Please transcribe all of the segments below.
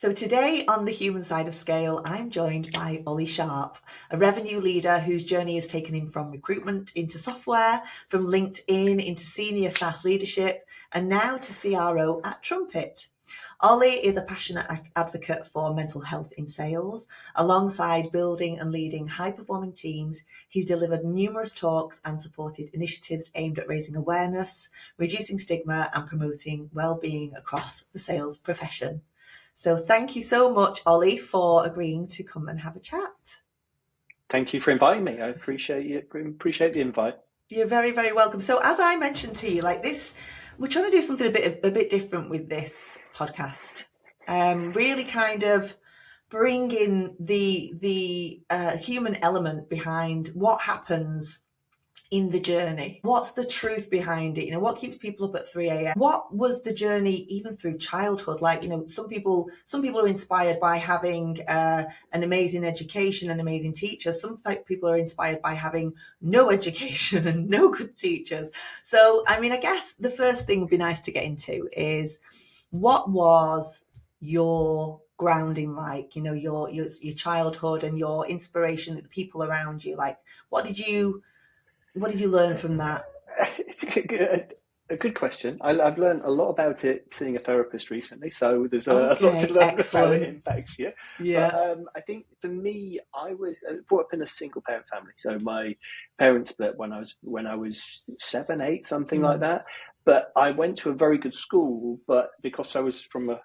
So today on the human side of scale, I'm joined by Ollie Sharpe, a revenue leader whose journey has taken him from recruitment into software, from LinkedIn into senior SaaS leadership, and now to CRO at Trumpet. Ollie is a passionate advocate for mental health in sales. Alongside building and leading high-performing teams, he's delivered numerous talks and supported initiatives aimed at raising awareness, reducing stigma, and promoting well-being across the sales profession. So thank you so much, Ollie, for agreeing to come and have a chat. Thank you for inviting me. I appreciate you. Appreciate the invite. You're very, very welcome. So as I mentioned to you, like this, we're trying to do something a bit different with this podcast. Really kind of bring in the human element behind what happens in the journey. What's the truth behind it? What keeps people up at 3 a.m.? What was the journey even through childhood? Like, some people are inspired by having an amazing education and amazing teachers. Some people are inspired by having no education and no good teachers. So, I guess the first thing would be nice to get into is, what was your grounding like? Your childhood and your inspiration, the people around you. Like, what did you learn from that? It's a good question. I've learned a lot about it seeing a therapist recently, so there's a lot Okay, to learn about how it excellent. impacts you. But Yeah. I think for me, I was brought up in a single parent family. So my parents split when I was 7, 8, something like Mm. that. But I went to a very good school, but because I was from a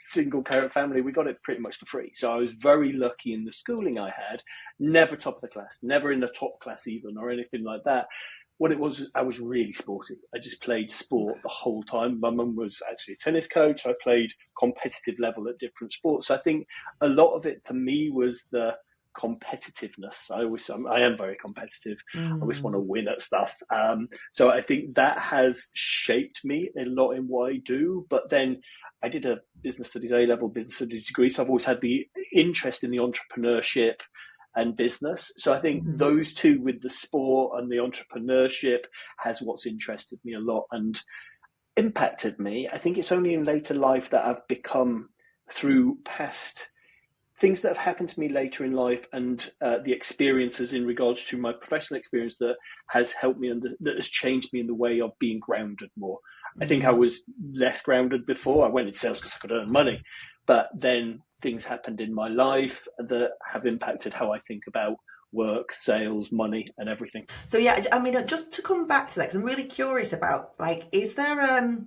single parent family, we got it pretty much for free. So I was very lucky in the schooling I had. Never top of the class, never in the top class even, or anything like that. What it was, I was really sporty. I just played sport the whole time. My mum was actually a tennis coach. I played competitive level at different sports. So I think a lot of it for me was the competitiveness. I am very competitive. I always want to Mm. win at stuff. So I think that has shaped me a lot in what I do. But then I did a business studies A-level business studies degree. So I've always had the interest in the entrepreneurship and business. So I think Mm. those two, with the sport and the entrepreneurship, has what's interested me a lot and impacted me. I think it's only in later life that I've become, through past things that have happened to me later in life and the experiences in regards to my professional experience, that has helped me, that has changed me in the way of being grounded more. I think I Mm. was less grounded before. I went in sales because I could earn money, but then things happened in my life that have impacted how I think about work, sales, money, and everything. So yeah, just to come back to that, because I'm really curious about, like, is there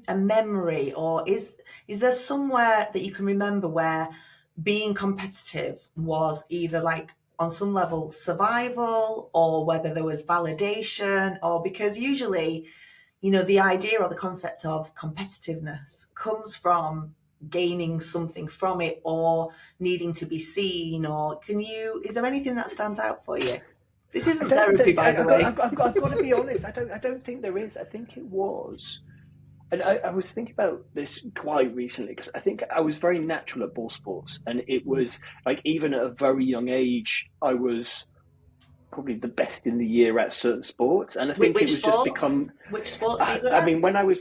a memory, or is there somewhere that you can remember where being competitive was either, like, on some level survival, or whether there was validation, or because usually, the idea or the concept of competitiveness comes from gaining something from it, or needing to be seen, or is there anything that stands out for you? This I isn't don't. therapy, by the way. I've got to be honest. I don't think there is. I think it was. And I was thinking about this quite recently, because I think I was very natural at ball sports, and it was like, even at a very young age, I was probably the best in the year at certain sports, and I Which, think it which was just sports? become. Which sports were you good I at? mean, when I was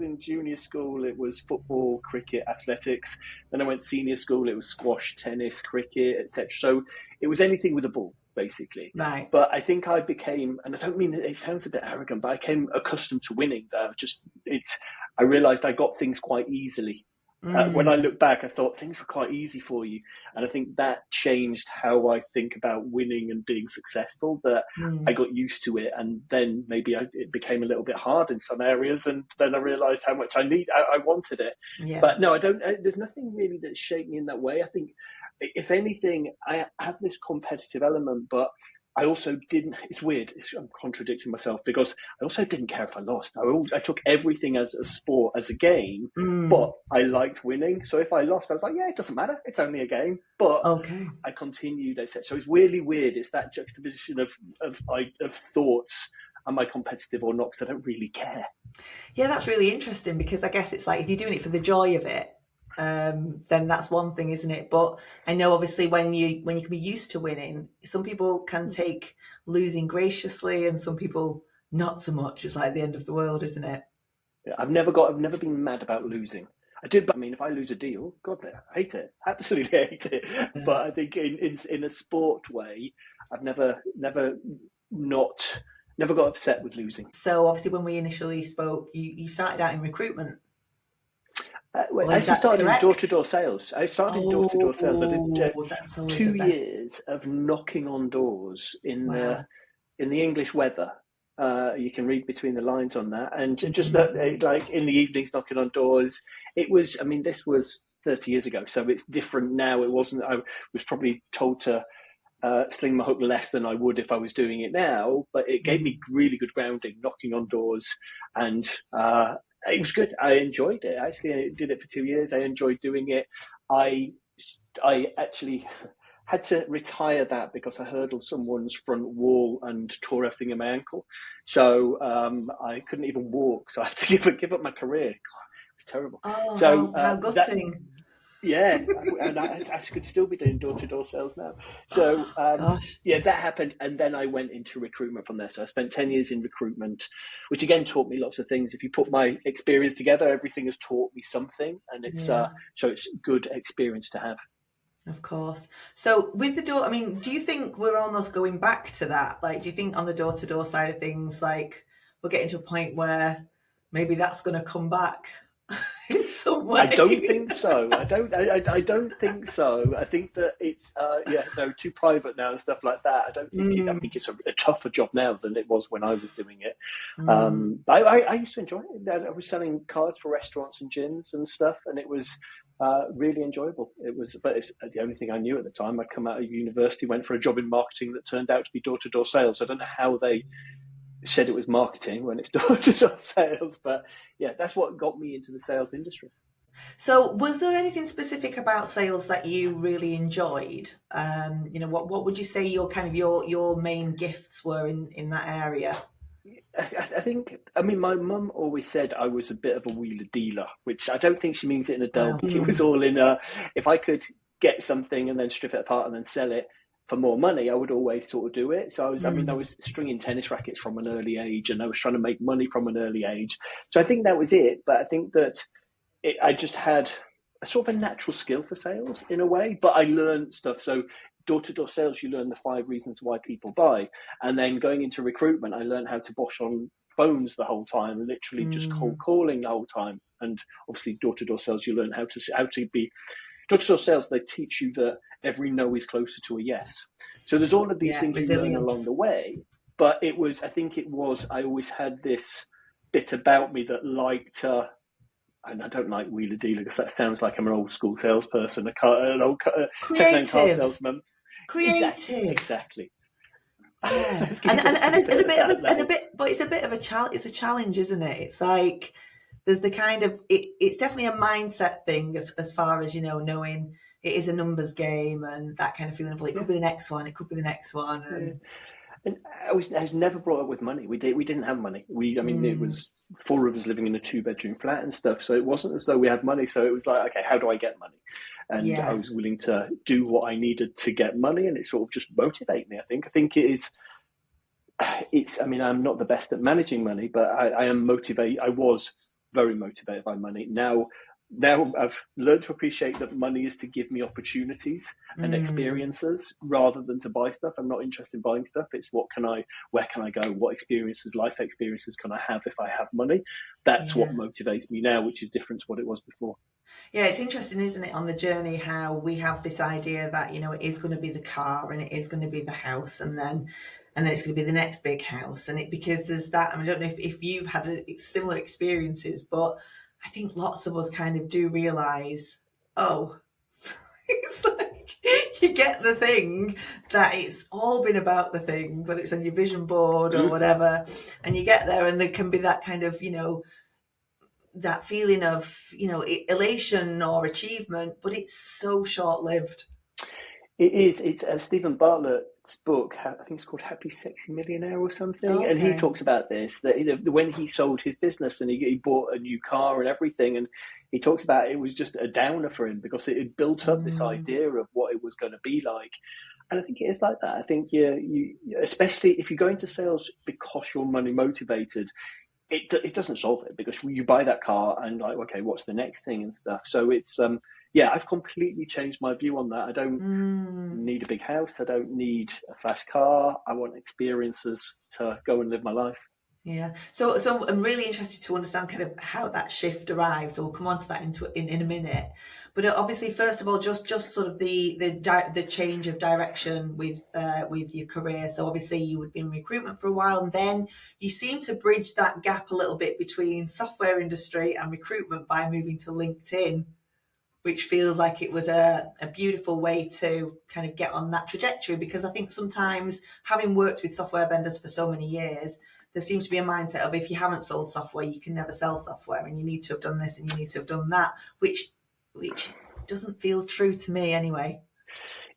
in junior school, it was football, cricket, athletics. Then I went senior school, it was squash, tennis, cricket, etc. So it was anything with a ball, basically. Right. But I think I became, and I don't mean it sounds a bit arrogant, but I became accustomed to winning. I realised I got things quite easily. When I Mm. look back, I thought things were quite easy for you, and I think that changed how I think about winning and being successful. That I Mm. got used to it, and then maybe it became a little bit hard in some areas, and then I realised how much I wanted it. Yeah. But no, I don't. There's nothing really that shaped me in that way. I think, if anything, I have this competitive element, but I also didn't. It's weird. I'm contradicting myself, because I also didn't care if I lost. I took everything as a sport, as a game, but Mm. I liked winning. So if I lost, I was like, yeah, it doesn't matter. It's only a game. But Okay. I continued. So it's really weird. It's that juxtaposition of thoughts. Am I competitive or not? Because I don't really care. Yeah, that's really interesting, because I guess it's like, if you're doing it for the joy of it, then that's one thing, isn't it? But I know, obviously, when you can be used to winning, some people can take losing graciously, and some people not so much. It's like the end of the world, isn't it? I've never been mad about losing. I did, but I mean, if I lose a deal, God, I hate it, absolutely hate it. Yeah. But I think in a sport way, I've not never got upset with losing. So obviously, when we initially spoke, you started out in recruitment, or I is actually that started in correct? door-to-door sales. I started in door-to-door sales. I did Oh, that's always the 2 best. years of knocking on doors Wow. in the English weather. You can read between the lines on that, and just Mm. like in the evenings, knocking on doors. It was, I mean, this was 30 years ago, so it's different now. It wasn't. I was probably told to sling my hook less than I would if I was doing it now, but it gave me really good grounding, knocking on doors, and it was good. I enjoyed it. Actually, I did it for 2 years. I enjoyed doing it. I I actually had to retire that because I hurdled someone's front wall and tore everything in my ankle. So I couldn't even walk. So I had to give up my career. God, it was terrible. Oh, So how that gutting. yeah, and I could still be doing door-to-door sales now. So Oh, gosh. yeah, that happened, and then I went into recruitment from there. So I spent 10 years in recruitment, which again taught me lots of things. If you put my experience together, everything has taught me something, and Yeah, so it's good experience to have. of course. So with the door, I mean, do you think we're almost going back to that? Like, do you think on the door-to-door side of things, like we're getting to a point where maybe that's going to come back in some I don't way? think so. I don't think so. I think that it's yeah, no, too private now and stuff like that. I don't think I Mm, think it's a tougher job now than it was when I was doing it. mm, I used to enjoy it. I was selling cards for restaurants and gyms and stuff, and it was really enjoyable. It was, but it's the only thing I knew at the time. I'd come out of university, went for a job in marketing that turned out to be door to door sales. I don't know how they said it was marketing when it's door to door sales, but yeah, that's what got me into the sales industry. So, was there anything specific about sales that you really enjoyed? What would you say your kind of your main gifts were in that area? I think, I mean, my mum always said I was a bit of a wheeler dealer, which I don't think she means it in a Wow. dull. It was all in a, if I could get something and then strip it apart and then sell it for more money, I would always sort of do it. So I Mm, was stringing tennis rackets from an early age, and I was trying to make money from an early age. So I think that was it. But I think that I just had a sort of a natural skill for sales in a way, but I learned stuff. So door to door sales, you learn the 5 reasons why people buy. And then going into recruitment, I learned how to bosh on phones the whole time, literally just cold mm, calling the whole time. And obviously door to door sales, you learn how to be door to door sales. They teach you that every no is closer to a yes. So there's all of these yeah, things you learn along resilience. the way. But I always had this bit about me that liked and I don't like wheeler dealer because that sounds like I'm an old school salesperson, an old second-hand car Creative, salesman. Exactly, creative. exactly. Yeah, Let's keep it and a at bit of that and a level. bit, but it's a bit of a challenge. It's a challenge, isn't it? It's like there's the kind of it's definitely a mindset thing as far as knowing it is a numbers game and that kind of feeling of well, it Yeah, could be the next one, it could be the next one, yeah. and And I was never brought up with money. We didn't have money. I mean, it mm, was four of us living in a two-bedroom flat and stuff. So it wasn't as though we had money. So it was like, okay, how do I get money? And I yeah, was willing to do what I needed to get money, and it sort of just motivated me. I think it is. It's. I mean, I'm not the best at managing money, but I am motivated. I was very motivated by money. Now I've learned to appreciate that money is to give me opportunities and mm, experiences rather than to buy stuff. I'm not interested in buying stuff. It's where can I go? What experiences, life experiences can I have if I have money? That's what yeah. motivates me now, which is different to what it was before. Yeah, it's interesting, isn't it, on the journey how we have this idea that, it is going to be the car and it is going to be the house and then it's going to be the next big house. And it because there's that, I mean, I don't know if you've had similar experiences, but I think lots of us kind of do realize, oh, it's like you get the thing that it's all been about the thing, whether it's on your vision board or Mm. whatever, and you get there and there can be that kind of, that feeling of elation or achievement, but it's so short lived. It is. It's Stephen Bartlett's book. I think it's called Happy Sexy Millionaire or something. And he Okay. talks about this that when he sold his business and he bought a new car and everything, and he talks about it was just a downer for him because it had built up this Mm, idea of what it was going to be like. And I think it is like that. I think you especially if you go into sales because you're money motivated, it doesn't solve it, because you buy that car and like, okay, what's the next thing and stuff. So it's yeah, I've completely changed my view on that. I don't need a big house. I don't need a fast car. I want experiences to go and live my life. Yeah. So I'm really interested to understand kind of how that shift arrives. So we'll come on to that in a minute. But obviously, first of all, just sort of the change of direction with your career. So obviously, you had been in recruitment for a while, and then you seem to bridge that gap a little bit between software industry and recruitment by moving to LinkedIn, which feels like it was a beautiful way to kind of get on that trajectory. Because I think sometimes, having worked with software vendors for so many years, there seems to be a mindset of, if you haven't sold software, you can never sell software, and you need to have done this and you need to have done that, which doesn't feel true to me anyway.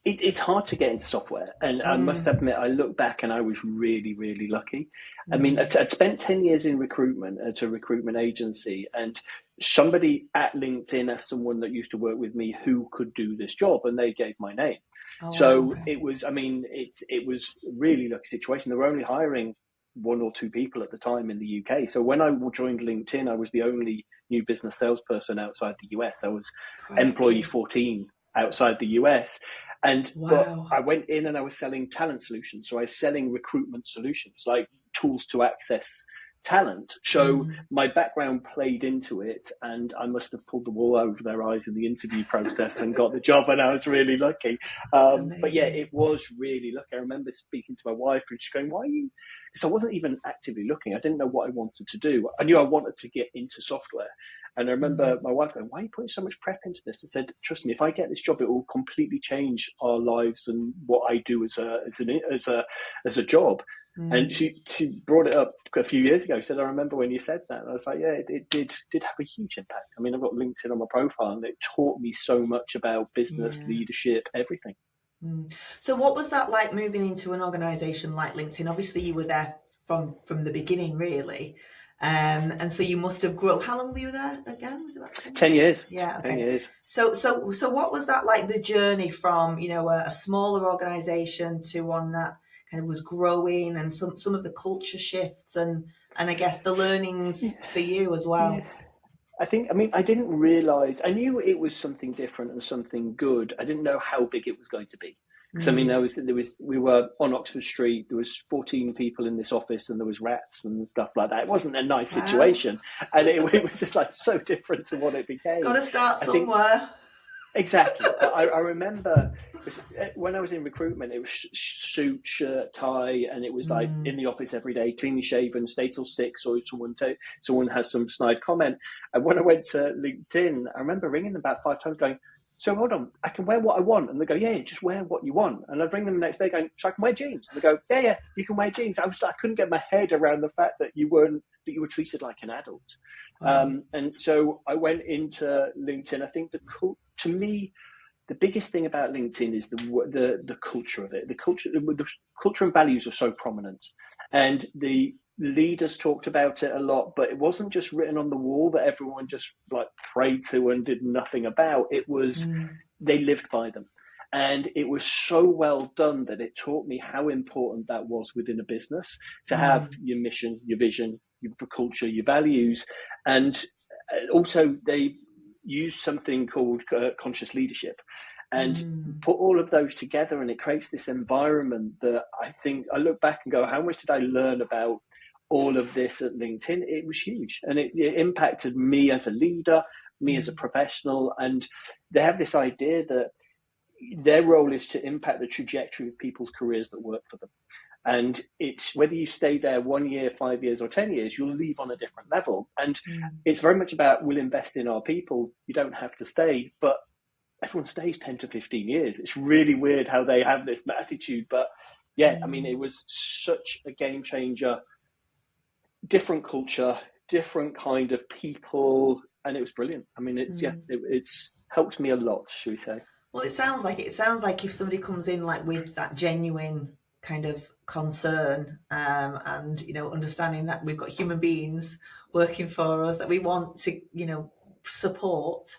It's hard to get into software, and I must admit, I look back and I was really, really lucky. I mean, I'd spent 10 years in recruitment at a recruitment agency, and somebody at LinkedIn asked someone that used to work with me who could do this job, and they gave my name. Oh, wow, So okay. it was, I mean, it was a really lucky situation. They were only hiring one or two people at the time in the UK. So when I joined LinkedIn, I was the only new business salesperson outside the US. I was employee Crikey. 14 outside the US. But Wow. I went in and I was selling talent solutions. So I was selling recruitment solutions, like tools to access talent. So my background played into it, and I must have pulled the wool over their eyes in the interview process and got the job, and I was really lucky. But yeah, Amazing. it was really lucky. I remember speaking to my wife, and she's going, "Why are you?" Because I wasn't even actively looking. I didn't know what I wanted to do. I knew I wanted to get into software. And I remember my wife going, "Why are you putting so much prep into this?" I said, "Trust me, if I get this job, it will completely change our lives and what I do as a job." And she brought it up a few years ago. She said, "I remember when you said that." And I was like, "Yeah, it did have a huge impact. I mean, I've got LinkedIn on my profile, and it taught me so much about business, Yeah. leadership, everything." So what was that like, moving into an organization like LinkedIn? Obviously, you were there from the beginning, really. And so you must have grown. How long were you there again? Was it about 10 10 years? years. Yeah, 10 okay. years. So what was that like, the journey from, a smaller organization to one that kind of was growing, and some of the culture shifts, and I guess the learnings for you as Yeah. well? I mean, I didn't realize, I knew it was something different and something good. I didn't know how big it was going to be. Because I mean, we were on Oxford Street, there was 14 people in this office, and there was rats and stuff like that. It wasn't a nice Wow. situation. And it was just like so different to what it Got became. to start I think somewhere. exactly. But I remember when I was in recruitment, it was suit, shirt, tie, and it was like in the office every day, cleanly shaven, stay till 6, or someone has some snide comment. And when I went to LinkedIn, I remember ringing them about 5 times, going, "So hold on, I can wear what I want." And they go, "Yeah, just wear what you want." And I'd ring them the next day, going, "So I can wear jeans?" And they go, "Yeah, yeah, you can wear jeans." I couldn't get my head around the fact that you were treated like an adult. Wow. And so I went into LinkedIn. I think to me, the biggest thing about LinkedIn is the culture of it. The culture and values are so prominent, and the leaders talked about it a lot. But it wasn't just written on the wall that everyone just like prayed to and did nothing about. It was they lived by them. And it was so well done that it taught me how important that was within a business, to have your mission, your vision, your culture, your values. And also, they use something called conscious leadership, and put all of those together, and it creates this environment that I think I look back and go, how much did I learn about all of this at LinkedIn? It was huge, and it impacted me as a leader, me as a professional. And they have this idea that their role is to impact the trajectory of people's careers that work for them. And it's whether you stay there 1 year, 5 years, or 10 years, you'll leave on a different level. And it's very much about, we'll invest in our people. You don't have to stay, but everyone stays 10 to 15 years. It's really weird how they have this attitude. But yeah, I mean, it was such a game changer, different culture, different kind of people. And it was brilliant. I mean, it's helped me a lot, should we say. Well, it sounds like it. It sounds like if somebody comes in like with that genuine kind of concern, and understanding that we've got human beings working for us that we want to support,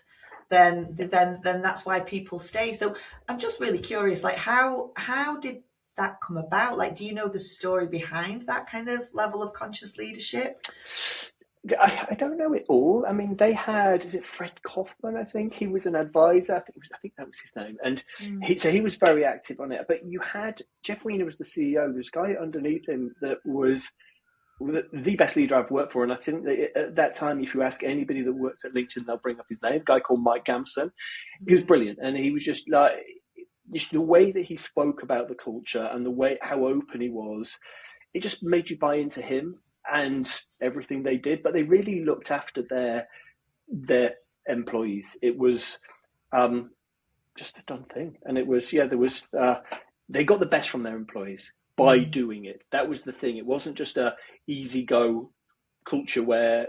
then that's why people stay. So I'm just really curious, like how did that come about? Like, do you know the story behind that kind of level of conscious leadership? I don't know it all. I mean, they had, is it Fred Kaufman? I think he was an advisor. I think that was his name, and he was very active on it. But you had Jeff Weiner was the CEO. There's a guy underneath him that was the best leader I've worked for, and I think that at that time, if you ask anybody that works at LinkedIn, they'll bring up his name. A guy called Mike Gamson. He was brilliant, and he was just like the way that he spoke about the culture and the way how open he was. It just made you buy into him and everything they did, but they really looked after their employees. It was just a done thing, and it was there was they got the best from their employees by doing it. That was the thing. It wasn't just a easy go culture where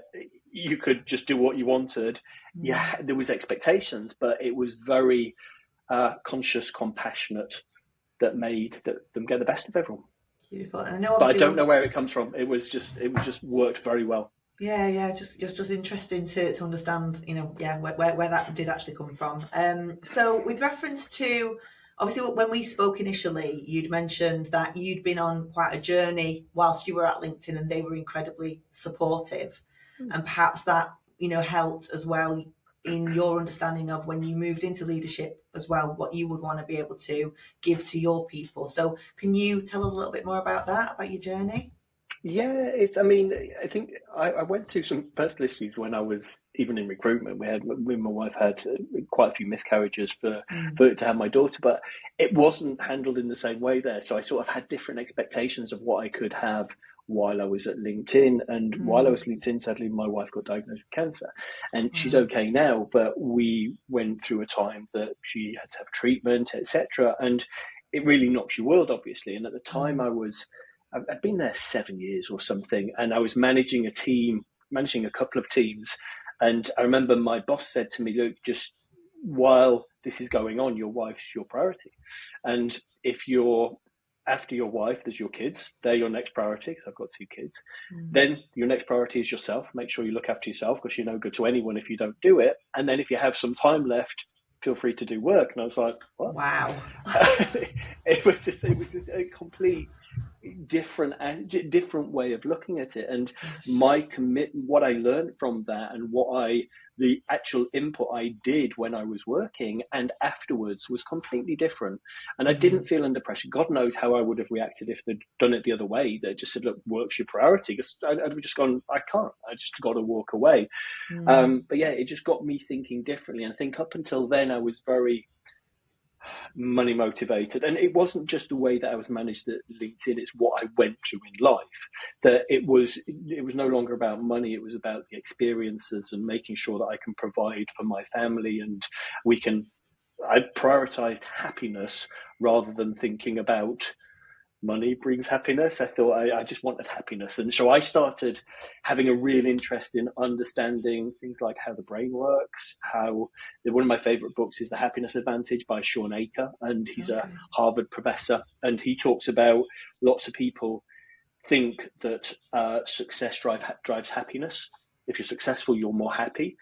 you could just do what you wanted. Yeah, there was expectations, but it was very conscious, compassionate that made them get the best of everyone. Beautiful. And I know, but I don't know where it comes from. It was just worked very well. Yeah, just interesting to understand, where that did actually come from. So with reference to, obviously, when we spoke initially, you'd mentioned that you'd been on quite a journey whilst you were at LinkedIn, and they were incredibly supportive, and perhaps that helped as well in your understanding of when you moved into leadership as well, what you would want to be able to give to your people. So can you tell us a little bit more about that, about your journey? Yeah, I think I went through some personal issues when I was even in recruitment. Me and my wife had quite a few miscarriages for to have my daughter, but it wasn't handled in the same way there. So I sort of had different expectations of what I could have while I was at LinkedIn. And while I was at LinkedIn, sadly, my wife got diagnosed with cancer, and she's okay now. But we went through a time that she had to have treatment, etc. And it really knocks your world, obviously. And at the time, I'd been there 7 years or something, and I was managing a couple of teams. And I remember my boss said to me, look, just while this is going on, your wife's your priority. And if you're after your wife, there's your kids. They're your next priority, because I've got 2 kids. Then your next priority is yourself. Make sure you look after yourself, because you're no good to anyone if you don't do it. And then if you have some time left, feel free to do work. And I was like, what? Wow. It was just a complete different way of looking at it. And what I learned from that, and the actual input I did when I was working and afterwards, was completely different. And I didn't feel under pressure. God knows how I would have reacted if they'd done it the other way. They just said, look, work's your priority. Because I'd have just gone, I can't, I just got to walk away. But yeah, it just got me thinking differently. And I think up until then, I was very money motivated, and it wasn't just the way that I was managed at LinkedIn, it's what I went through in life, that it was no longer about money. It was about the experiences and making sure that I can provide for my family, and I prioritized happiness rather than thinking about money brings happiness. I thought I just wanted happiness. And so I started having a real interest in understanding things like how the brain works, one of my favorite books is The Happiness Advantage by Sean Aker, and he's a Harvard professor, and he talks about lots of people think that success drives happiness. If you're successful, you're more happy.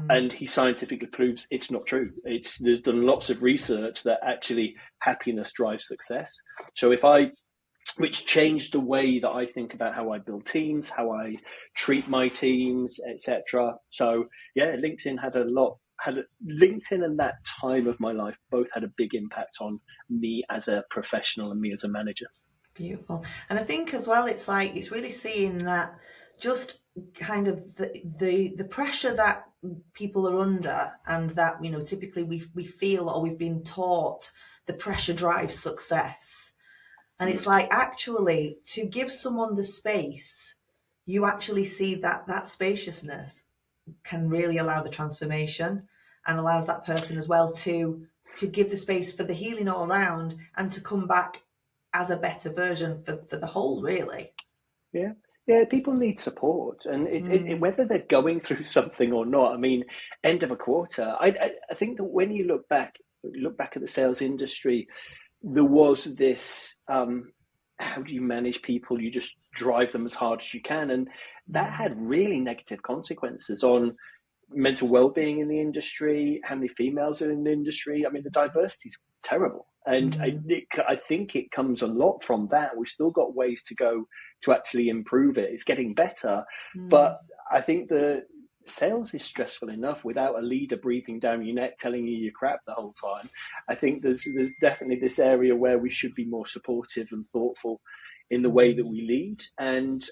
And he scientifically proves it's not true. There's done lots of research that actually happiness drives success. So which changed the way that I think about how I build teams, how I treat my teams, etc. So yeah, LinkedIn LinkedIn and that time of my life both had a big impact on me as a professional and me as a manager. Beautiful. And I think as well, it's really seeing that just kind of the pressure that people are under, and that typically we feel, or we've been taught, the pressure drives success. And it's like, actually, to give someone the space, you actually see that spaciousness can really allow the transformation, and allows that person as well to give the space for the healing all around, and to come back as a better version for the whole, really. Yeah, people need support, and whether they're going through something or not. I mean, end of a quarter, I think that when you look back at the sales industry, there was this, how do you manage people? You just drive them as hard as you can. And that had really negative consequences on mental well-being in the industry, how many females are in the industry. I mean, the diversity is terrible. And I think it comes a lot from that. We've still got ways to go to actually improve it. It's getting better. But I think the sales is stressful enough without a leader breathing down your neck telling you you're crap the whole time. I think there's definitely this area where we should be more supportive and thoughtful in the way that we lead, and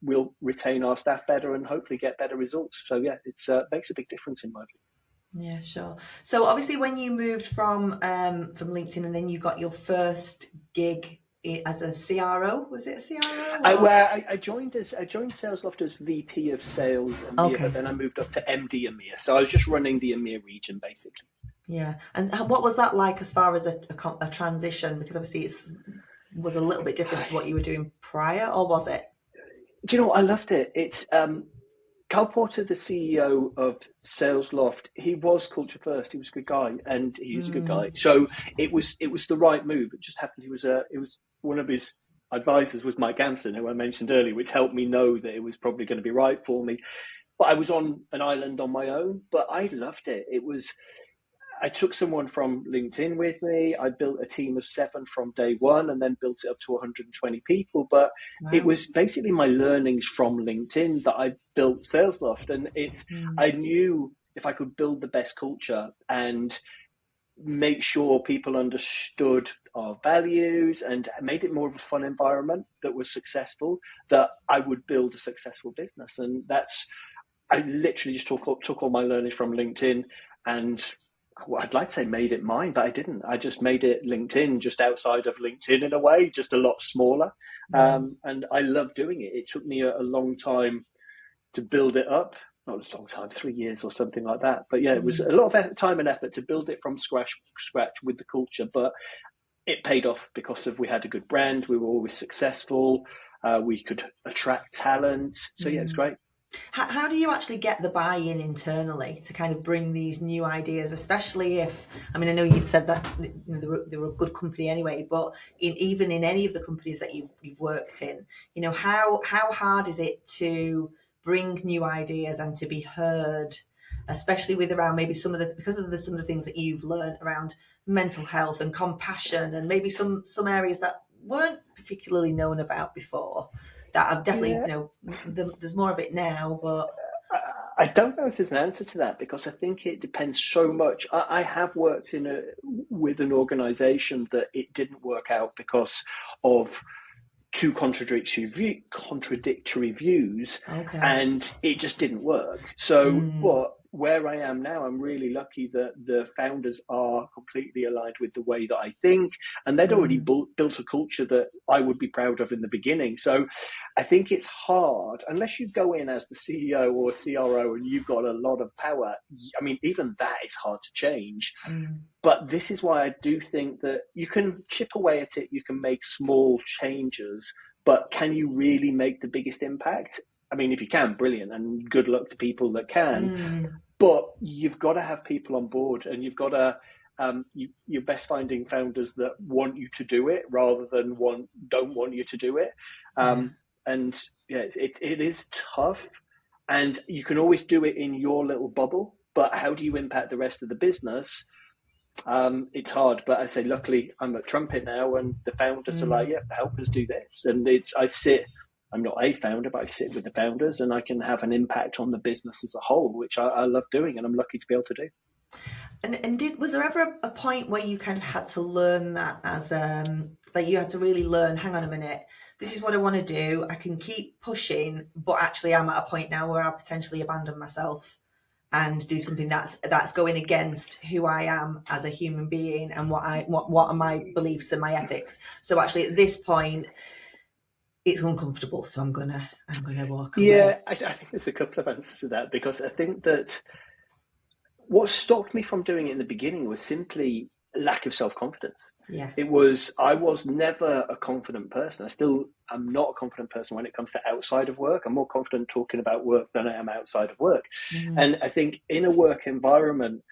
we'll retain our staff better and hopefully get better results. So yeah, it makes a big difference in my view. Yeah, sure. So obviously when you moved from LinkedIn and then you got your first gig as a CRO, was it a CRO? I joined SalesLoft as VP of Sales EMEA, Okay. but then I moved up to MD EMEA. So I was just running the EMEA region basically. Yeah. And what was that like as far as a transition? Because obviously was a little bit different to what you were doing prior, or was it? Do you know what? I loved it. It's Carl Porter, the CEO of SalesLoft, he was culture first. He was a good guy, and he's a good guy. So it was the right move. It just happened. It was one of his advisors was Mike Gamson, who I mentioned earlier, which helped me know that it was probably going to be right for me. But I was on an island on my own, but I loved it. I took someone from LinkedIn with me. I built a team of 7 from day one and then built it up to 120 people. But It was basically my learnings from LinkedIn that I built SalesLoft. And I knew if I could build the best culture and make sure people understood our values and made it more of a fun environment that was successful, that I would build a successful business. And I literally just took all my learnings from LinkedIn and I'd like to say made it mine, but I didn't. I just made it LinkedIn, just outside of LinkedIn in a way, just a lot smaller. And I love doing it. It took me a long time to build it up. Not a long time, 3 years or something like that. But yeah, it was a lot of time and effort to build it from scratch with the culture. But it paid off because we had a good brand. We were always successful. We could attract talent. So yeah, it's great. How do you actually get the buy-in internally to kind of bring these new ideas, especially if, I mean, I know you'd said that they were a good company anyway, but even in any of the companies that you've worked in, how hard is it to bring new ideas and to be heard, especially with around maybe some of the things that you've learned around mental health and compassion and maybe some areas that weren't particularly known about before? That I've definitely, there's more of it now, but I don't know if there's an answer to that because I think it depends so much. I have worked with an organization that it didn't work out because of two contradictory views, and it just didn't work. So, but where I am now, I'm really lucky that the founders are completely aligned with the way that I think, and they'd already built a culture that I would be proud of in the beginning. So I think it's hard, unless you go in as the CEO or CRO and you've got a lot of power. I mean, even that is hard to change. But this is why I do think that you can chip away at it, you can make small changes, but can you really make the biggest impact? I mean, if you can, brilliant, and good luck to people that can. But you've got to have people on board, and you've got to you're best finding founders that want you to do it rather than don't want you to do it. And yeah, it is tough, and you can always do it in your little bubble. But how do you impact the rest of the business? It's hard, but I say, luckily, I'm at Trumpet now, and the founders are like, yeah, help us do this. And I'm not a founder, but I sit with the founders and I can have an impact on the business as a whole, which I love doing, and I'm lucky to be able to do. And was there ever a point where you kind of had to learn that as that you had to really learn, hang on a minute, this is what I want to do, I can keep pushing, but actually I'm at a point now where I'll potentially abandon myself and do something that's going against who I am as a human being and what are my beliefs and my ethics. So actually at this point it's uncomfortable, so I'm gonna walk away. Yeah, I think there's a couple of answers to that, because I think that what stopped me from doing it in the beginning was simply lack of self-confidence. Yeah. I was never a confident person. I'm not a confident person when it comes to outside of work. I'm more confident talking about work than I am outside of work. And I think in a work environment,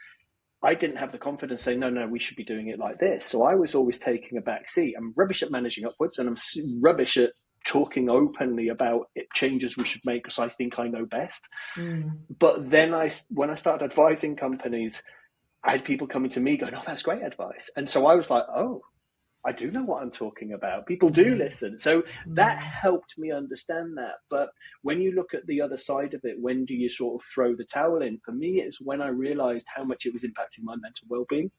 I didn't have the confidence saying, no, we should be doing it like this. So I was always taking a back seat. I'm rubbish at managing upwards, and I'm rubbish at talking openly about changes we should make because I think I know best. Mm. But then when I started advising companies, I had people coming to me going, "Oh, that's great advice." And so I was like, "Oh, I do know what I'm talking about. People do listen." So that helped me understand that. But when you look at the other side of it, when do you sort of throw the towel in? For me, it's when I realized how much it was impacting my mental well-being,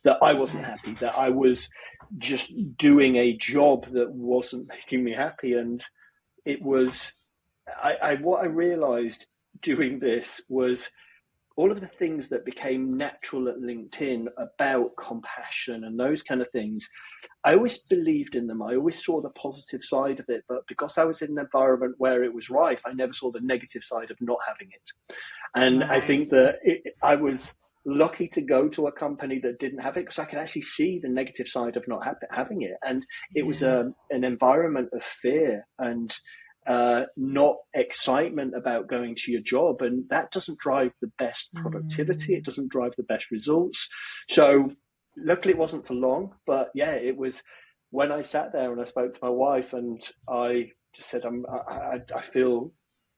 that I wasn't happy, that I was just doing a job that wasn't making me happy. And it was, what I realized doing this was all of the things that became natural at LinkedIn about compassion and those kind of things. I always believed in them. I always saw the positive side of it, but because I was in an environment where it was rife, I never saw the negative side of not having it. And I think that I was lucky to go to a company that didn't have it, because I could actually see the negative side of not having it. And it was an environment of fear and not excitement about going to your job. And that doesn't drive the best productivity. It doesn't drive the best results. So luckily it wasn't for long, but yeah, it was when I sat there and I spoke to my wife and I just said, I feel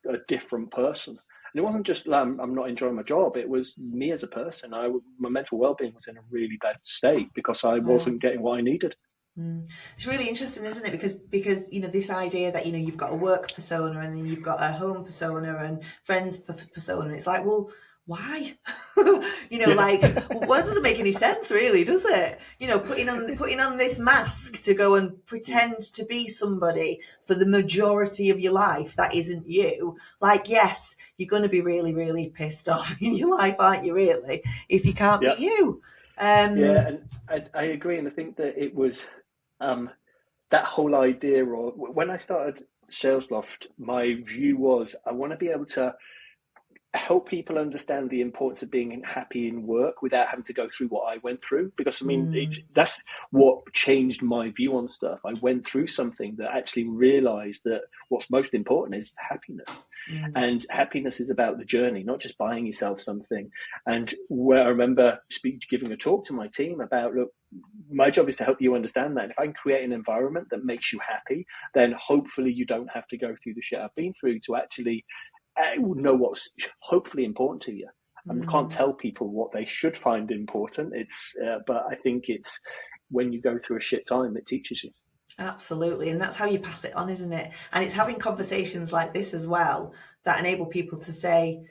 a different person. And it wasn't just I'm not enjoying my job. It was me as a person. My mental well-being was in a really bad state because I wasn't getting what I needed. It's really interesting, isn't it? Because this idea that you've got a work persona and then you've got a home persona and friends persona. It's like, well, why? Like, well, it doesn't make any sense, really, does it? Putting on this mask to go and pretend to be somebody for the majority of your life that isn't you. Like, yes, you're going to be really, really pissed off in your life, aren't you? Really, if you can't be you. And I agree, and I think that it was that whole idea. Or when I started SalesLoft, my view was I want to be able to help people understand the importance of being happy in work without having to go through what I went through. Because I mean, that's what changed my view on stuff. I went through something that actually realized that what's most important is happiness. And happiness is about the journey, not just buying yourself something. And where I remember giving a talk to my team about, look, my job is to help you understand that. And if I can create an environment that makes you happy, then hopefully you don't have to go through the shit I've been through to actually know what's hopefully important to you. I can't tell people what they should find important. But I think it's when you go through a shit time, it teaches you. Absolutely. And that's how you pass it on, isn't it? And it's having conversations like this as well that enable people to say,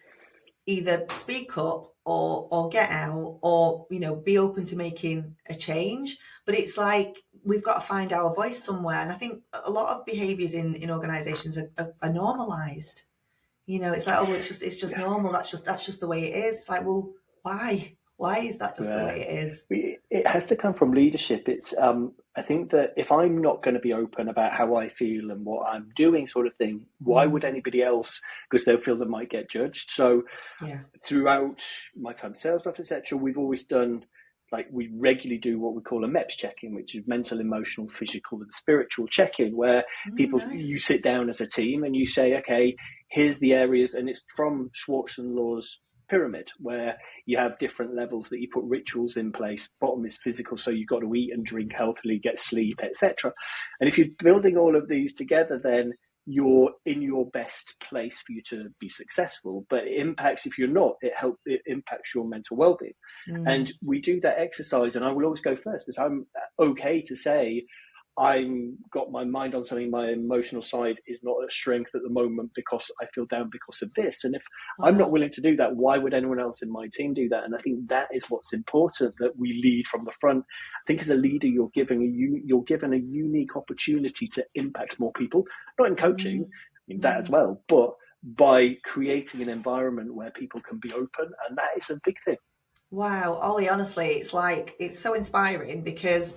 either speak up or get out or, be open to making a change. But it's like, we've got to find our voice somewhere. And I think a lot of behaviours in organisations are normalised. It's like, oh, well, it's just normal. That's just the way it is. It's like, well, why? Why is that just the way it is? It has to come from leadership. It's I think that if I'm not going to be open about how I feel and what I'm doing, sort of thing, why would anybody else? Because they'll feel they might get judged. So throughout my time sales rep, etc., we've always done, like, we regularly do what we call a MEPS check-in, which is mental, emotional, physical, and spiritual check-in, where you sit down as a team and you say, okay, here's the areas, and it's from Schwartz and Law's pyramid, where you have different levels that you put rituals in place. Bottom is physical, so you've got to eat and drink healthily, get sleep, etc. And if you're building all of these together, then you're in your best place for you to be successful. But it impacts, if you're not, it impacts your mental well-being. And we do that exercise, and I will always go first because I'm okay to say I've got my mind on something. My emotional side is not at strength at the moment because I feel down because of this. And if I'm not willing to do that, why would anyone else in my team do that? And I think that is what's important, that we lead from the front. I think as a leader, you're given a unique opportunity to impact more people, not in coaching, that as well, but by creating an environment where people can be open. And that is a big thing. Wow, Ollie, honestly, it's so inspiring because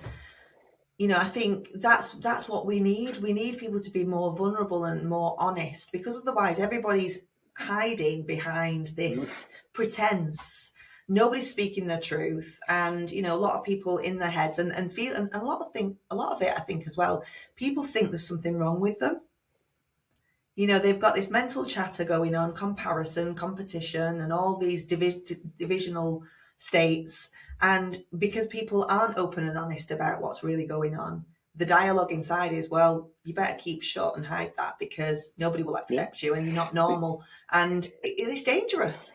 I think that's what we need. We need people to be more vulnerable and more honest, because otherwise everybody's hiding behind this pretense. Nobody's speaking their truth, and a lot of people in their heads and feel, and a lot of it, I think as well, people think there's something wrong with them. They've got this mental chatter going on, comparison, competition, and all these divisional states. And because people aren't open and honest about what's really going on, the dialogue inside is, well, you better keep shut and hide that because nobody will accept you and you're not normal. And it is dangerous.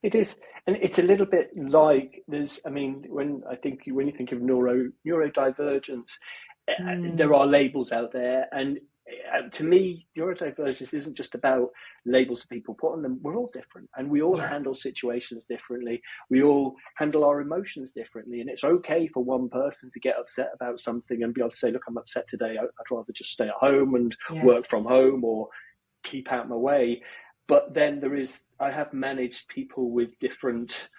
It is, and it's a little bit like there's. I mean, when you think of neurodivergence, there are labels out there, and to me, neurodivergence isn't just about labels that people put on them. We're all different, and we all handle situations differently. We all handle our emotions differently, and it's okay for one person to get upset about something and be able to say, "Look, I'm upset today. I'd rather just stay at home and work from home or keep out my way." But then I have managed people with different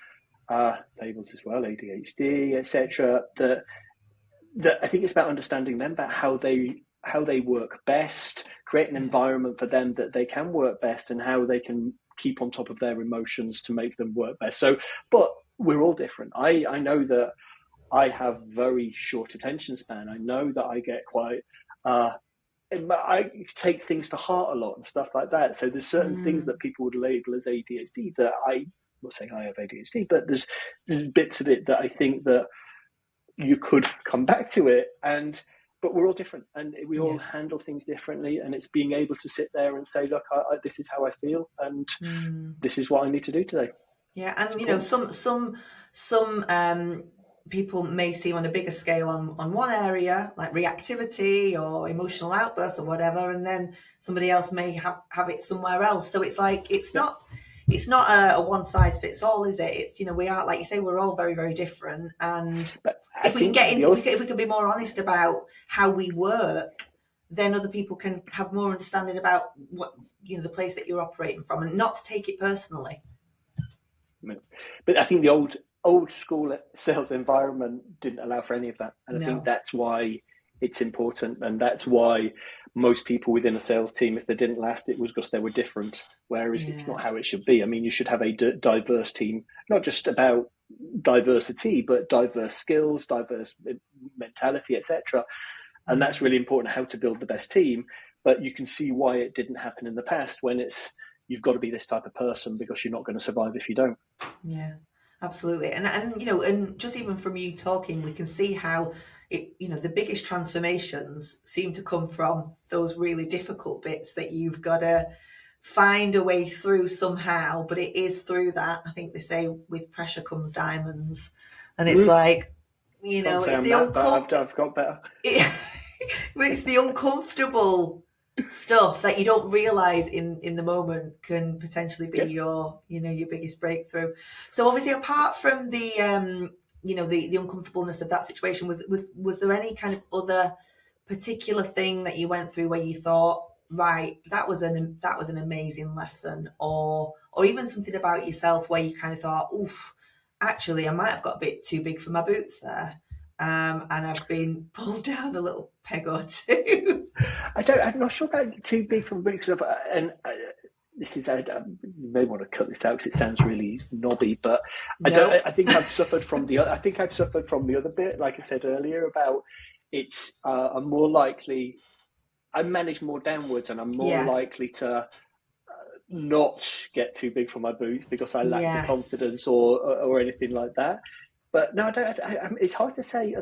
labels as well, ADHD, etc. That I think it's about understanding them, about how they work best, create an environment for them that they can work best, and how they can keep on top of their emotions to make them work best. So, but we're all different. I know that I have very short attention span. I know that I get quite. I take things to heart a lot and stuff like that. So there's certain things that people would label as ADHD that I'm not saying I have ADHD, but there's bits of it that I think that you could come back to it. But we're all different, and we all handle things differently. And it's being able to sit there and say, look, this is how I feel, and this is what I need to do today. Yeah, and you know, some people may seem on a bigger scale on one area, like reactivity or emotional outbursts or whatever, and then somebody else may have it somewhere else. So it's like it's not a one size fits all, is it? It's, you know, we are, like you say, we're all very, very different, and if we can be more honest about how we work, then other people can have more understanding about what, you know, the place that you're operating from, and not to take it personally. But I think the old school sales environment didn't allow for any of that. And I think that's why it's important. And that's why most people within a sales team, if they didn't last, it was because they were different. Whereas it's not how it should be. I mean, you should have a diverse team, not just about diversity, but diverse skills, diverse mentality, etc. And that's really important, how to build the best team. But you can see why it didn't happen in the past, when you've got to be this type of person because you're not going to survive if you don't. Yeah, absolutely. And you know, and just even from you talking, we can see how it, you know, the biggest transformations seem to come from those really difficult bits that you've got to find a way through somehow. But it is through that, I think they say, with pressure comes diamonds. And it's like, you know, it's the I've got better. It's the uncomfortable stuff that you don't realize in the moment can potentially be your, you know, your biggest breakthrough. So obviously, apart from the you know, the uncomfortableness of that situation, was there any kind of other particular thing that you went through where you thought, right, that was an amazing lesson, or even something about yourself where you kind of thought, oof, actually I might have got a bit too big for my boots there, and I've been pulled down a little peg or two? I'm not sure about too big for boots, and this is, you may want to cut this out because it sounds really knobby, but I think I've suffered from the other bit, like I said earlier, about it's I'm more likely, I manage more downwards, and I'm more likely to not get too big for my boots because I lack the confidence or anything like that. But no, I don't. It's hard to say.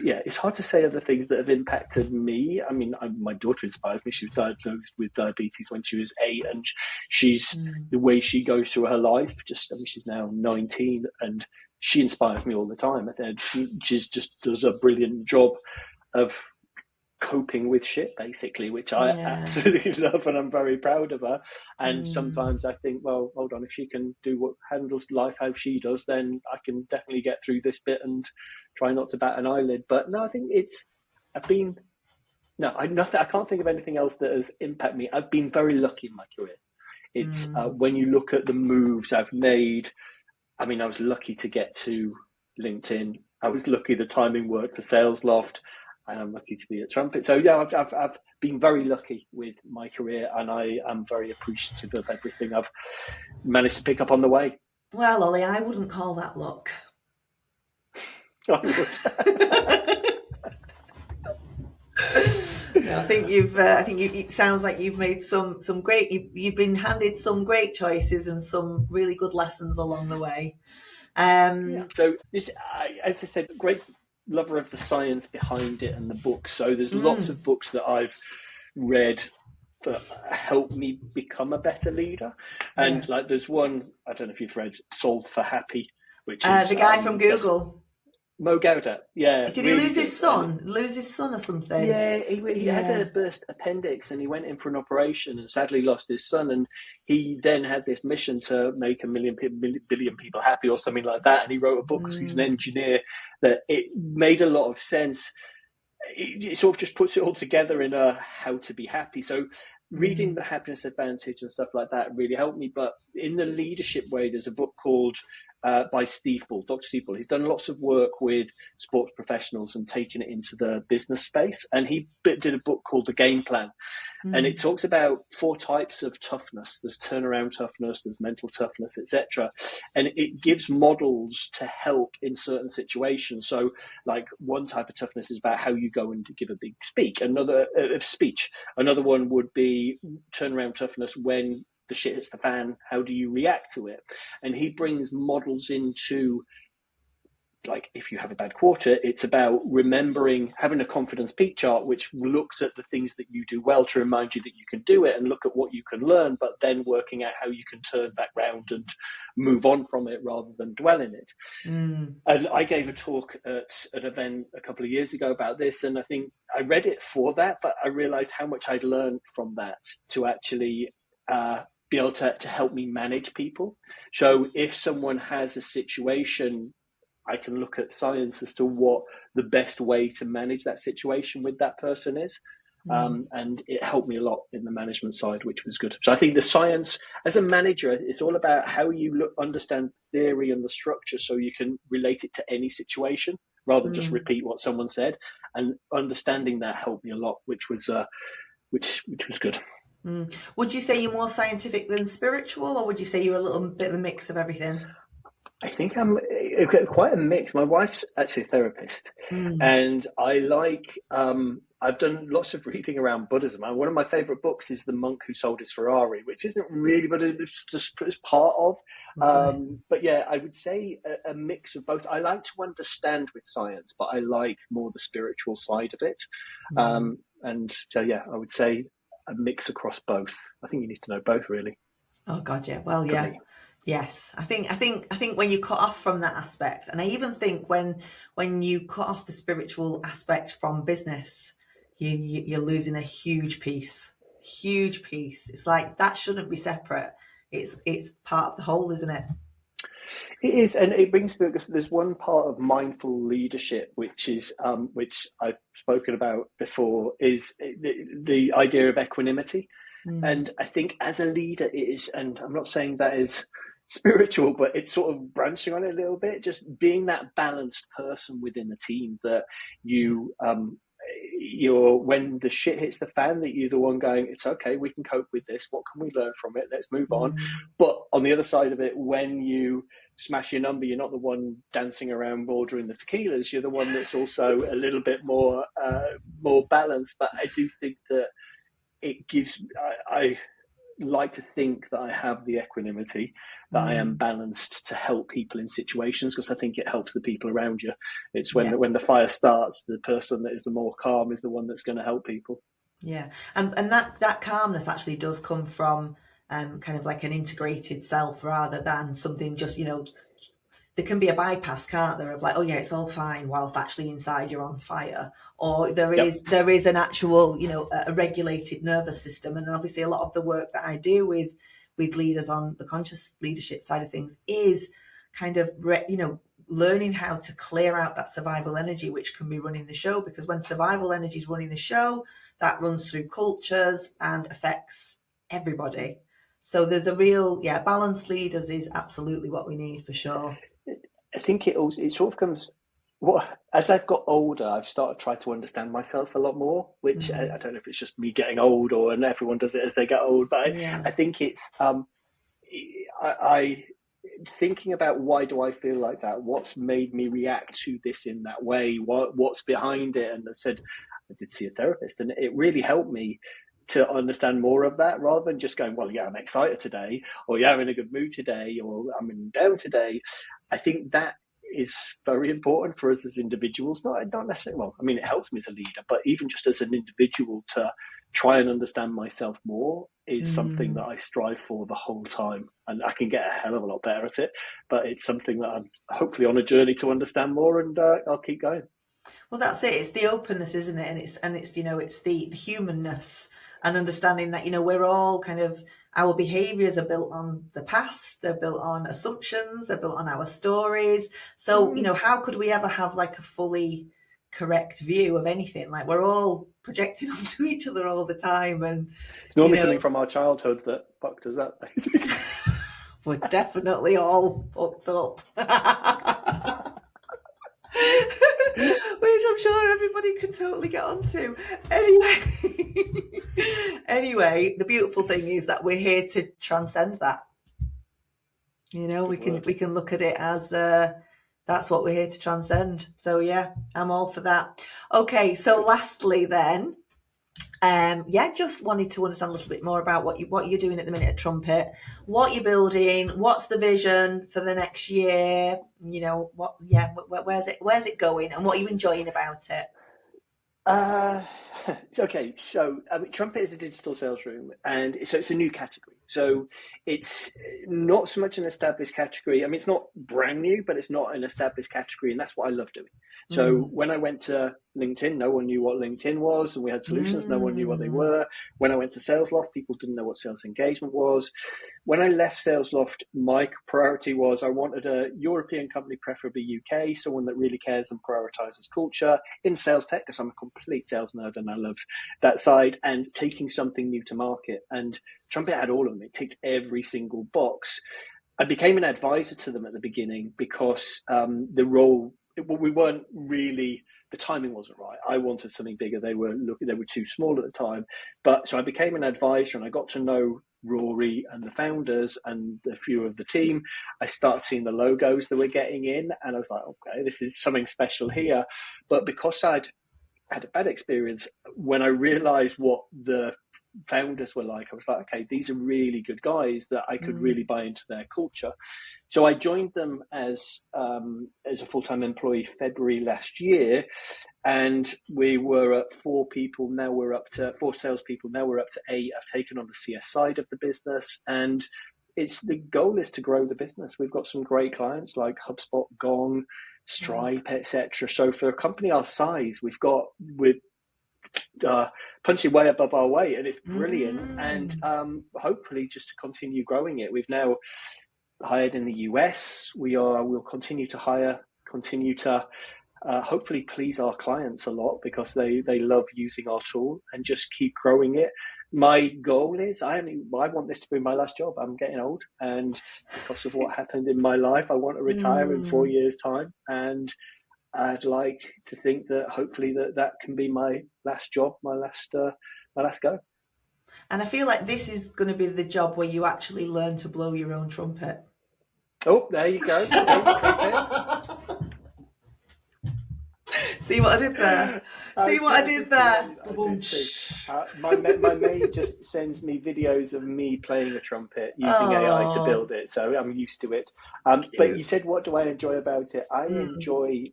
It's hard to say other things that have impacted me. I mean, my daughter inspires me. She was diagnosed with diabetes when she was 8, and she's the way she goes through her life. She's now 19, and she inspires me all the time. I think she just does a brilliant job of coping with shit, basically, which I absolutely love, and I'm very proud of her. And sometimes I think, well, hold on, if she can handles life how she does, then I can definitely get through this bit and try not to bat an eyelid. But no, I think I can't think of anything else that has impacted me. I've been very lucky in my career. It's when you look at the moves I've made. I mean, I was lucky to get to LinkedIn. I was lucky the timing worked for Sales Loft. And I'm lucky to be at Trumpet. So yeah, I've been very lucky with my career, and I am very appreciative of everything I've managed to pick up on the way. Well, Ollie, I wouldn't call that luck. I would. I think it sounds like you've made some great. You've been handed some great choices and some really good lessons along the way. So this, as I said, great lover of the science behind it and the books. So there's lots of books that I've read that help me become a better leader. And like there's one, I don't know if you've read Solve for Happy, which is the guy from Google. Mo Gauda, yeah. Did he lose his son? Lose his son or something? Yeah, he had a burst appendix and he went in for an operation and sadly lost his son. And he then had this mission to make a billion people happy or something like that. And he wrote a book because he's an engineer, that it made a lot of sense. It sort of just puts it all together in a how to be happy. So reading The Happiness Advantage and stuff like that really helped me. But in the leadership way, there's a book called by Steve Ball, Dr. Steve Ball. He's done lots of work with sports professionals and taken it into the business space. And he did a book called The Game Plan. And it talks about 4 types of toughness. There's turnaround toughness, there's mental toughness, etc. And it gives models to help in certain situations. So like one type of toughness is about how you go and give a big speech. Another one would be turnaround toughness when the shit hits the fan. How do you react to it? And he brings models into, like, if you have a bad quarter, it's about remembering, having a confidence peak chart, which looks at the things that you do well to remind you that you can do it and look at what you can learn, but then working out how you can turn back round and move on from it rather than dwell in it. And I gave a talk at an event a couple of years ago about this, and I think I read it for that, but I realized how much I'd learned from that to actually be able to help me manage people. So if someone has a situation, I can look at science as to what the best way to manage that situation with that person is. And it helped me a lot in the management side, which was good. So I think the science, as a manager, it's all about how you understand theory and the structure so you can relate it to any situation rather than just repeat what someone said. And understanding that helped me a lot, which was good. Would you say you're more scientific than spiritual, or would you say you're a little bit of a mix of everything? I think I'm quite a mix. My wife's actually a therapist, and I like. I've done lots of reading around Buddhism, and one of my favorite books is The Monk Who Sold His Ferrari, which isn't really Buddhism, it's just part of. But yeah, I would say a mix of both. I like to understand with science, but I like more the spiritual side of it. And so yeah, I would say a mix across both. I think you need to know both, really. Oh God, yeah. Well, yeah. Yes, I think when you cut off from that aspect, and I even think when you cut off the spiritual aspect from business, you're losing a huge piece. It's like that shouldn't be separate. It's part of the whole, isn't it? It is, and it brings me, because there's one part of mindful leadership which is which I've spoken about before, is the idea of equanimity. And I think as a leader it is, and I'm not saying that is spiritual, but it's sort of branching on it a little bit, just being that balanced person within the team, that you're, when the shit hits the fan, that you're the one going, it's okay, we can cope with this, what can we learn from it, let's move on. But on the other side of it, when you smash your number, you're not the one dancing around ordering the tequilas, you're the one that's also a little bit more balanced. But I do think that it gives, I like to think that I have the equanimity, that I am balanced to help people in situations, because I think it helps the people around you. It's when the fire starts, the person that is the more calm is the one that's going to help people. Yeah, and that calmness actually does come from kind of like an integrated self, rather than something just, there can be a bypass, can't there, of like, oh yeah, it's all fine, whilst actually inside you're on fire. Or there is an actual, a regulated nervous system. And obviously a lot of the work that I do with leaders on the conscious leadership side of things is kind of, learning how to clear out that survival energy, which can be running the show. Because when survival energy is running the show, that runs through cultures and affects everybody. So there's a real, balanced leaders is absolutely what we need, for sure. I think it sort of comes, as I've got older, I've started to try to understand myself a lot more, which I don't know if it's just me getting old and everyone does it as they get old, but I think it's, I thinking about, why do I feel like that? What's made me react to this in that way? What's behind it? And I did see a therapist, and it really helped me to understand more of that, rather than just going, well, yeah, I'm excited today, or yeah, I'm in a good mood today, or I'm in down today. I think that is very important for us as individuals. Not necessarily, well, I mean, it helps me as a leader, but even just as an individual to try and understand myself more is something that I strive for the whole time. And I can get a hell of a lot better at it, but it's something that I'm hopefully on a journey to understand more, and I'll keep going. Well, that's it. It's the openness, isn't it? And it's it's the humanness and understanding that we're all kind of, our behaviors are built on the past. They're built on assumptions. They're built on our stories. So how could we ever have like a fully correct view of anything? Like, we're all projecting onto each other all the time, and it's normally something from our childhood that fucked us up. We're definitely all fucked up. Which I'm sure everybody can totally get onto. Anyway, the beautiful thing is that we're here to transcend that. We can look at it as that's what we're here to transcend. So yeah, I'm all for that. Okay, so lastly then, just wanted to understand a little bit more about what you're doing at the minute at Trumpet, what you're building, what's the vision for the next year, where's it going, and what are you enjoying about it? Okay, so Trumpet is a digital sales room, and so it's a new category. So it's not so much an established category. I mean, it's not brand new, but it's not an established category, and that's what I love doing. So when I went to LinkedIn, no one knew what LinkedIn was, and we had solutions, no one knew what they were. When I went to SalesLoft, people didn't know what sales engagement was. When I left SalesLoft, my priority was I wanted a European company, preferably UK, someone that really cares and prioritizes culture in sales tech, because I'm a complete sales nerd and I love that side, and taking something new to market. And Trumpet had all of them. It ticked every single box. I became an advisor to them at the beginning because the role, we weren't really, the timing wasn't right. I wanted something bigger. They were too small at the time. So I became an advisor, and I got to know Rory and the founders and a few of the team. I started seeing the logos that we're getting in, and I was like, okay, this is something special here. But because I'd had a bad experience, when I realized what the founders were like, I was like, okay, these are really good guys that I could really buy into their culture. So I joined them as a full-time employee February last year, and we were at 4 people. Now we're up to 4 salespeople. Now we're up to 8. I've taken on the CS side of the business, and the goal is to grow the business. We've got some great clients like HubSpot, Gong, Stripe, etc. So for a company our size, we're punching way above our weight, and it's brilliant. And hopefully just to continue growing it. We've now hired in the US. We'll continue to hire, hopefully please our clients a lot, because they love using our tool, and just keep growing it. My goal is I want this to be my last job. I'm getting old, and because of what happened in my life, I want to retire in 4 years' time, and I'd like to think that hopefully that can be my last job, my last go. And I feel like this is going to be the job where you actually learn to blow your own trumpet. Oh, there you go. See what I did there? My maid just sends me videos of me playing a trumpet using AI to build it, so I'm used to it. But you said, what do I enjoy about it? I enjoy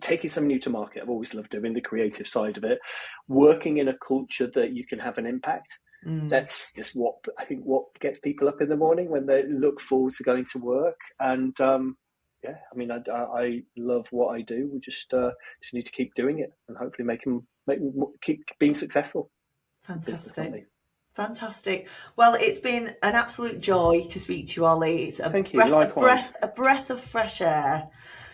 taking something new to market. I've always loved doing the creative side of it, working in a culture that you can have an impact. That's just what gets people up in the morning when they look forward to going to work. And I love what I do. We just need to keep doing it, and hopefully keep being successful. Fantastic. Well, it's been an absolute joy to speak to you, Ollie. It's a breath of fresh air.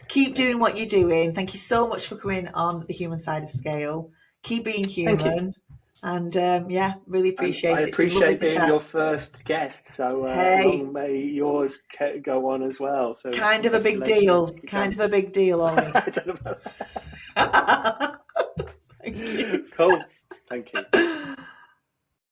Keep doing what you're doing. Thank you so much for coming on The Human Side of Scale. Keep being human. And really appreciate it. I appreciate being your first guest. So long may yours go on as well. So kind of a big deal. Ollie. I don't know. Thank you. Cool. Thank you.